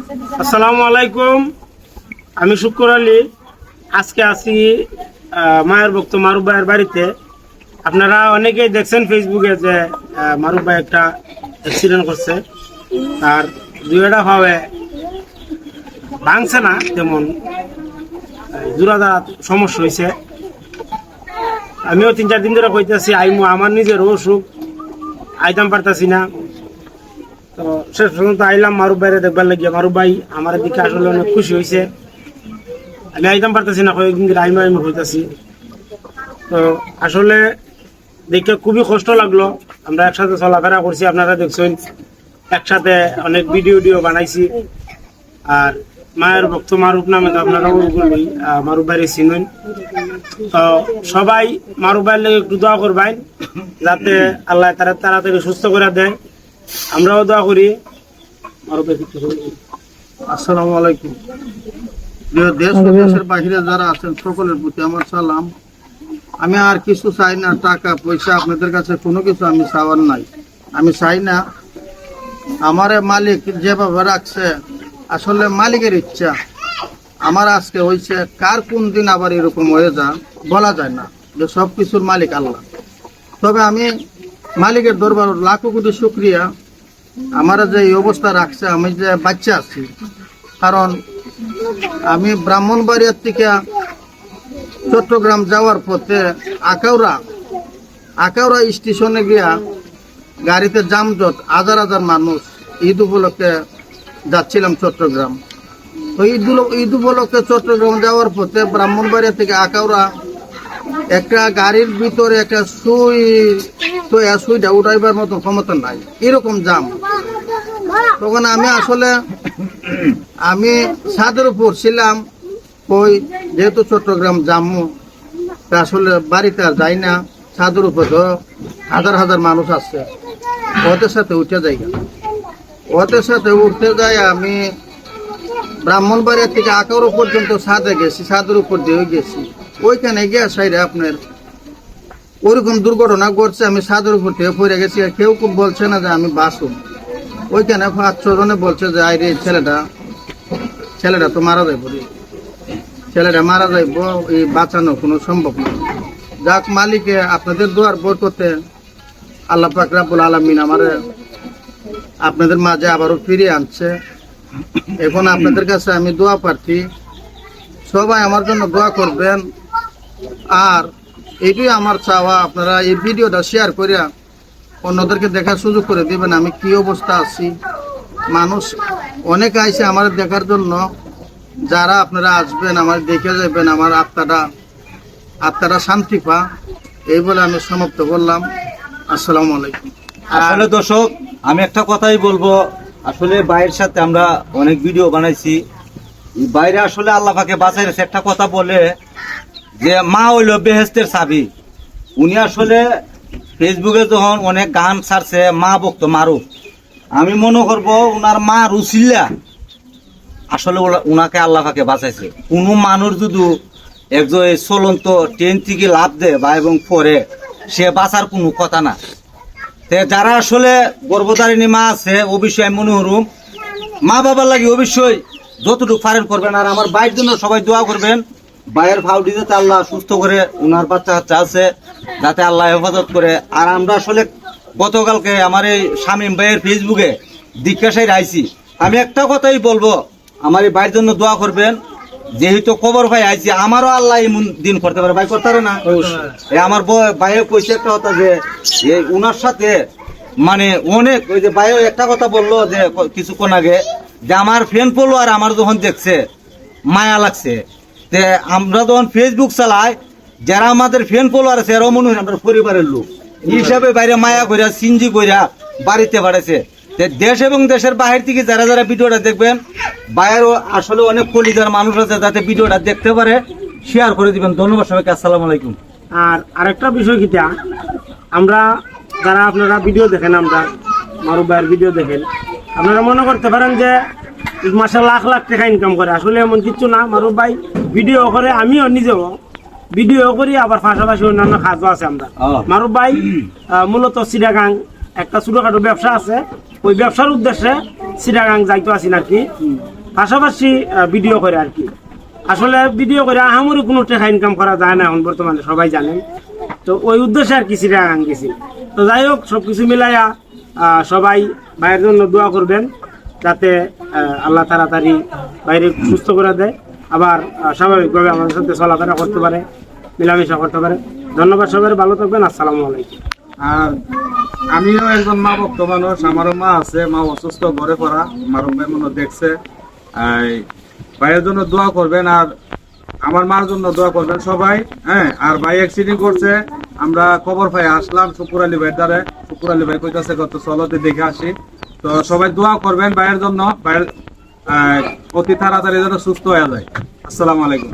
আসসালামু আলাইকুম, আমি শুক্র আলী। আজকে আছি মায়ের ভক্ত মারুফ ভাইয়ের বাড়িতে। আপনারা অনেকেই দেখছেন ফেসবুকে যে মারুফ ভাই একটা অ্যাক্সিডেন্ট করছে, আর দুইটা ভাবে ভাঙছে না, তেমন জোড়াদা সমস্যা হয়েছে। আমিও 3-4 দিন ধরে কইতেছি আইমু, আমার নিজের অসুখ, আইতাম পারতাছি না। তো শেষ পর্যন্ত আইলাম মারুফ ভাইরে দেখবার লাগিয়ে। মারুফ ভাই আমার দিকে আসলে অনেক খুশি হয়েছে। আমি আইতাম পারতেছি না, কয়েকদিন ধরে আইমু হইতেছি। তো আসলে দেখে খুবই কষ্ট লাগলো। আমরা একসাথে চলাফেরা করছি, আপনারা দেখছেন, একসাথে অনেক ভিডিও বানাইছি। আর মায়ের ভক্ত মারুফ নামে তো আপনারা মারুফ ভাইরে চিনেন। তো সবাই মারুফ ভাইয়ের লেগে একটু দোয়া করবেন, যাতে আল্লাহ তারা তাড়াতাড়ি সুস্থ করে দেয়। আমরাও দোয়া করি। আসসালামু আলাইকুম। দেশ ও দেশের বাহিরে যারা আছেন সকলের প্রতি আমার সালাম। আমি আর কিছু চাই না, টাকা পয়সা আপনাদের কাছে কোনো কিছু আমি চাওয়ার নাই। আমি চাই না, আমার মালিক যেভাবে রাখছে, আসলে মালিকের ইচ্ছা। আমার আজকে হয়েছে, কার কোন দিন আবার এরকম হয়ে যা বলা যায় না, যে সব কিছুর মালিক আল্লাহ। তবে আমি মালিকের দরবার লাখো কোটি শুক্রিয়া, আমার যে এই অবস্থা রাখছে, আমি যে বাচ্চা আছি। কারণ আমি ব্রাহ্মণবাড়িয়ার থেকে চট্টগ্রাম যাওয়ার পথে আকাউরা স্টেশনে গিয়া গাড়িতে যানজট, হাজার হাজার মানুষ। ঈদ উপলক্ষে যাচ্ছিলাম চট্টগ্রাম। তো ঈদ উপলক্ষে চট্টগ্রাম যাওয়ার পথে ব্রাহ্মণবাড়িয়া থেকে আকাউরা একটা গাড়ির ভিতরে একটা সুইটা উঠাইবার মতো ক্ষমতা নাই, এরকম জাম। তখন আমি ছাদের উপর ছিলাম, ওই যেহেতু চট্টগ্রাম জাম্মু, আসলে বাড়িতে আর যাই না। ছাদের উপর তো হাজার হাজার মানুষ আছে, ওদের সাথে উঠে যাই। আমি ব্রাহ্মণবাড়িয়া থেকে আকাউরা পর্যন্ত ছাদে গেছি, ছাদের উপর দিয়ে গেছি। ওইখানে গিয়ে সাইডে আপনার ওরকম দুর্ঘটনা ঘটছে, আমি ছাদের উপর থেকে পড়ে গেছি। আর কেউ বলছে না যে আমি বাসুম। ওইখানে 5-6 জনে বলছে যে আরে ছেলেটা তো মারা যাইব, এই বাঁচানো কোনো সম্ভব না। যাক, মালিকে আপনাদের দোয়ার বরকতে আল্লাহ পাক রব্বুল আলামিন আমারে আপনাদের মাঝে আবারও ফিরিয়ে আনছে। এখন আপনাদের কাছে আমি দোয়া প্রার্থী, সবাই আমার জন্য দোয়া করবেন। আর এটাই আমার চাওয়া, আপনারা এই ভিডিওটা শেয়ার করিয়া অন্যদেরকে দেখার সুযোগ করে দিবেন আমি কি অবস্থা আছি। মানুষ অনেক আইছে আমার দেখার জন্য। যারা আপনারা আসবেন, আমার দেখে যাবেন, আমার আত্মাটা শান্তি পা। এই বলে আমি সমাপ্ত করলাম। আসসালামু আলাইকুম। আসলে দর্শক, আমি একটা কথাই বলবো। আসলে বাইরের সাথে আমরা অনেক ভিডিও বানাইছি, বাইরে আসলে আল্লাহ পাকে বাঁচাই রেখেছে। একটা কথা বলে যে মা হইল বেহেস্তের চাবি। উনি আসলে ফেসবুকে যখন অনেক গান ছাড়ছে মা ভক্ত মারুফ, আমি মনে করবো উনার মা রুসিল্লা আসলে উনাকে আল্লাহ পাকে বাঁচাইছে। কোনো মানুষ যদি একজন চলন্ত ট্রেন থেকে লাভ দেয় বা এবং পরে, সে বাঁচার কোনো কথা না। যারা আসলে গর্ভধারিণী মা আছে, অবশ্যই আমি মনে করুম মা বাবার লাগে অবশ্যই যতটুকু পারেন করবেন। আর আমার ভাইয়ের জন্য সবাই দোয়া করবেন, ভাইয়ের ফাউডি যাতে আল্লাহ সুস্থ করে, উনার বাচ্চা কাচ্চা আছে যাতে আল্লাহ হেফাজত করে। আর আমরা আসলে গতকালকে আমার এই শামীম ভাইয়ের ফেসবুকে জিজ্ঞাসায় আইছি, আমি একটা কথাই বলবো, আমার এই ভাইয়ের জন্য দোয়া করবেন। যেহেতু খবর ভাই আইছি, আমারও আল্লাহ এমন দিন করতে পারে, ভাই করতে পারে না? আমার ভাইও কইছে একটা কথা যে উনার সাথে মানে অনেক, ওই যে ভাইও একটা কথা বললো যে কিছুক্ষণ আগে, যে আমার ফ্রেন্ড ফলোয়ার আমার যখন দেখছে মায়া লাগছে। তে আমরা যখন ফেসবুক চালাই, যারা আমাদের ফ্রেন্ড ফলোয়ার আছে এরাও মনে হয় আমরা পরিবারের লোক হিসাবে বাইরে মায়া কইরা সিনজি কইরা বাড়িতে বাড়াইছে। দেশ এবং দেশের বাহির থেকে যারা যারা ভিডিওটা দেখবেন, বাইরেও আসলে অনেক কলিজার মানুষ আছে, যাতে ভিডিওটা দেখতে পারে শেয়ার করে দিবেন। ধন্যবাদ সবাইকে। আসসালামু আলাইকুম। আর আরেকটা বিষয় কিটা, আমরা যারা আপনারা ভিডিও দেখেন, আমরা মারুফ ভাইয়ের ভিডিও দেখেন, আপনারা মনে করতে পারেন যে মাসে লাখ লাখ টাকা ইনকাম করে। আসলে এমন কিছু না। মারুফ ভাই ভিডিও করে, আমিও নিজেও ভিডিও করি, আবার পাশাপাশি অন্যান্য কাজও আছে। আমরা মারুফ ভাই মূলত চিটাগাং একটা ছোটখাটো ব্যবসা আছে, ওই ব্যবসার উদ্দেশ্যে চিটাগাং যাইতো আছি নাকি, পাশাপাশি ভিডিও করে আর কি। আসলে ভিডিও করে আহামরি কোনো টাকা ইনকাম করা যায় না এখন বর্তমানে, সবাই জানেন। তো ওই উদ্দেশ্যে আর কি চিটাগাং গেছি। তো যাই হোক, সবকিছু মিলাইয়া সবাই ভাইয়ের জন্য দোয়া করবেন, যাতে আল্লাহ তাড়াতাড়ি বাইরে সুস্থ করে দেয়, আবার স্বাভাবিকভাবে আমাদের সাথে চলাফেরা করতে পারে, মেলামেশা করতে পারে। ধন্যবাদ, সবাই ভালো থাকবেন। আসসালামু আলাইকুম। আর আমিও একজন মা ভক্ত মানুষ, আমারও মা আছে, মা অসুস্থ, ঘরে পড়া, মারুম ভাই মনে দেখছে। ভাইয়ের জন্য দোয়া করবেন, আর আমার মার জন্য দোয়া করবেন সবাই। হ্যাঁ, আর ভাই অ্যাক্সিডেন্ট করছে, আমরা খবর পাই আসলাম শুকুর আলী ভাইয়ের দ্বারে। শুকুর আলী ভাই কইতাছে কত চলতে দেখে আসি। তো সবাই দোয়া করবেন ভাইয়ের জন্য, ভাইয়ের অতি তাড়াতাড়ি যেন সুস্থ হয়ে যায়। আসসালামু আলাইকুম।